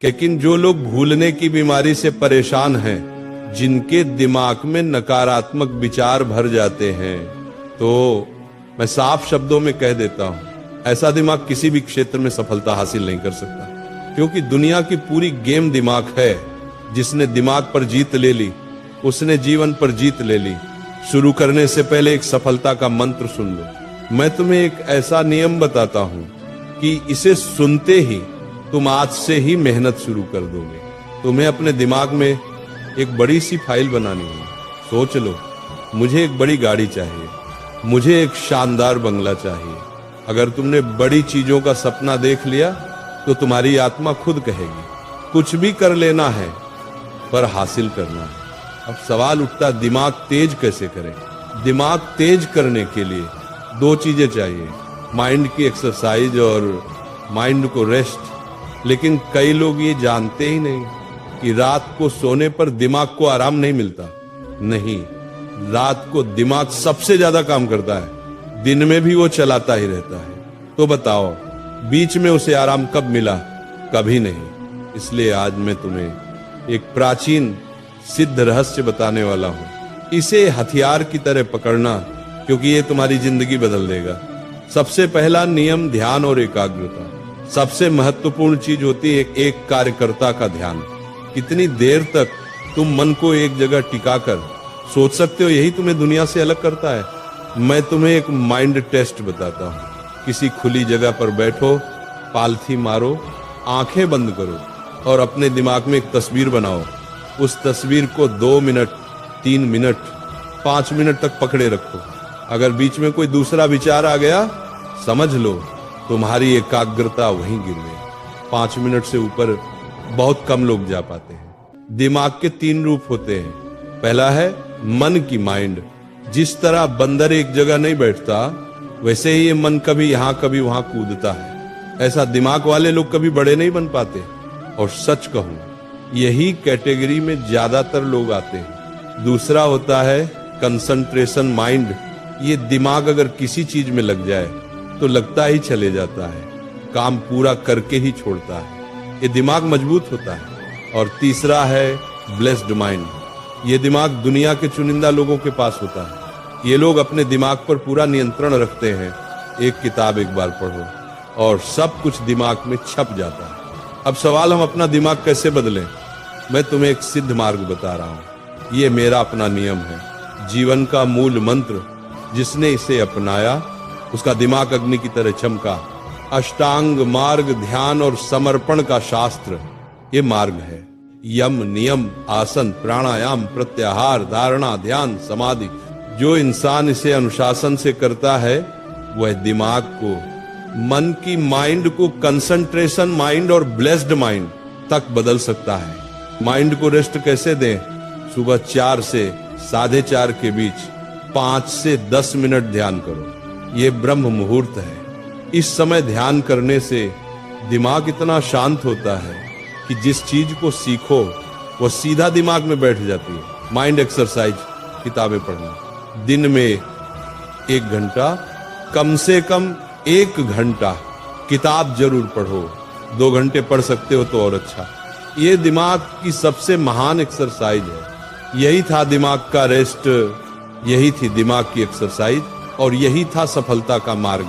लेकिन जो लोग भूलने की बीमारी से परेशान हैं, जिनके दिमाग में नकारात्मक विचार भर जाते हैं, तो मैं साफ शब्दों में कह देता हूं, ऐसा दिमाग किसी भी क्षेत्र में सफलता हासिल नहीं कर सकता। क्योंकि दुनिया की पूरी गेम दिमाग है। जिसने दिमाग पर जीत ले ली, उसने जीवन पर जीत ले ली। शुरू करने से पहले एक सफलता का मंत्र सुन लो। मैं तुम्हें एक ऐसा नियम बताता हूं कि इसे सुनते ही तुम आज से ही मेहनत शुरू कर दोगे। तुम्हें अपने दिमाग में एक बड़ी सी फाइल बनानी है। सोच लो, मुझे एक बड़ी गाड़ी चाहिए, मुझे एक शानदार बंगला चाहिए। अगर तुमने बड़ी चीजों का सपना देख लिया तो तुम्हारी आत्मा खुद कहेगी कुछ भी कर लेना है, पर हासिल करना है। अब सवाल उठता, दिमाग तेज कैसे करें? दिमाग तेज करने के लिए दो चीजें चाहिए, माइंड की एक्सरसाइज और माइंड को रेस्ट। लेकिन कई लोग ये जानते ही नहीं कि रात को सोने पर दिमाग को आराम नहीं मिलता। नहीं, रात को दिमाग सबसे ज्यादा काम करता है, दिन में भी वो चलाता ही रहता है। तो बताओ, बीच में उसे आराम कब मिला? कभी नहीं। इसलिए आज मैं तुम्हें एक प्राचीन सिद्ध रहस्य बताने वाला हूं। इसे हथियार की तरह पकड़ना, क्योंकि ये तुम्हारी जिंदगी बदल देगा। सबसे पहला नियम, ध्यान और एकाग्रता। सबसे महत्वपूर्ण चीज होती है एक कार्यकर्ता का ध्यान। कितनी देर तक तुम मन को एक जगह टिकाकर सोच सकते हो, यही तुम्हें दुनिया से अलग करता है। मैं तुम्हें एक माइंड टेस्ट बताता हूं। किसी खुली जगह पर बैठो, पालथी मारो, आंखें बंद करो और अपने दिमाग में एक तस्वीर बनाओ। उस तस्वीर को 2 मिनट, 3 मिनट, 5 मिनट तक पकड़े रखो। अगर बीच में कोई दूसरा विचार आ गया, समझ लो तुम्हारी एकाग्रता वहीं गिर गई। 5 मिनट से ऊपर बहुत कम लोग जा पाते हैं। दिमाग के 3 रूप होते हैं। पहला है मन की माइंड। जिस तरह बंदर एक जगह नहीं बैठता, वैसे ही ये मन कभी यहां कभी वहां कूदता है। ऐसा दिमाग वाले लोग कभी बड़े नहीं बन पाते। और सच कहूं, यही कैटेगरी में ज्यादातर लोग आते हैं। दूसरा होता है कंसंट्रेशन माइंड। ये दिमाग अगर किसी चीज में लग जाए तो लगता ही चले जाता है, काम पूरा करके ही छोड़ता है। ये दिमाग मजबूत होता है। और तीसरा है ब्लेस्ड माइंड। ये दिमाग दुनिया के चुनिंदा लोगों के पास होता है। ये लोग अपने दिमाग पर पूरा नियंत्रण रखते हैं। एक किताब एक बार पढ़ो और सब कुछ दिमाग में छप जाता है। अब सवाल, हम अपना दिमाग कैसे बदलें? मैं तुम्हें एक सिद्ध मार्ग बता रहा हूं। ये मेरा अपना नियम है, जीवन का मूल मंत्र। जिसने इसे अपनाया, उसका दिमाग अग्नि की तरह चमका। अष्टांग मार्ग, ध्यान और समर्पण का शास्त्र ये मार्ग है। यम, नियम, आसन, प्राणायाम, प्रत्याहार, धारणा, ध्यान, समाधि। जो इंसान इसे अनुशासन से करता है, वह दिमाग को, मन की माइंड को कंसंट्रेशन माइंड और ब्लेस्ड माइंड तक बदल सकता है। माइंड को रेस्ट कैसे दें? सुबह 4 से 4:30 के बीच 5 से 10 मिनट ध्यान करो। ये ब्रह्म मुहूर्त है। इस समय ध्यान करने से दिमाग इतना शांत होता है कि जिस चीज को सीखो वो सीधा दिमाग में बैठ जाती है। माइंड एक्सरसाइज, किताबें पढ़ना। दिन में 1 घंटा, कम से कम 1 घंटा किताब जरूर पढ़ो। 2 घंटे पढ़ सकते हो तो और अच्छा। ये दिमाग की सबसे महान एक्सरसाइज है। यही था दिमाग का रेस्ट, यही थी दिमाग की एक्सरसाइज और यही था सफलता का मार्ग।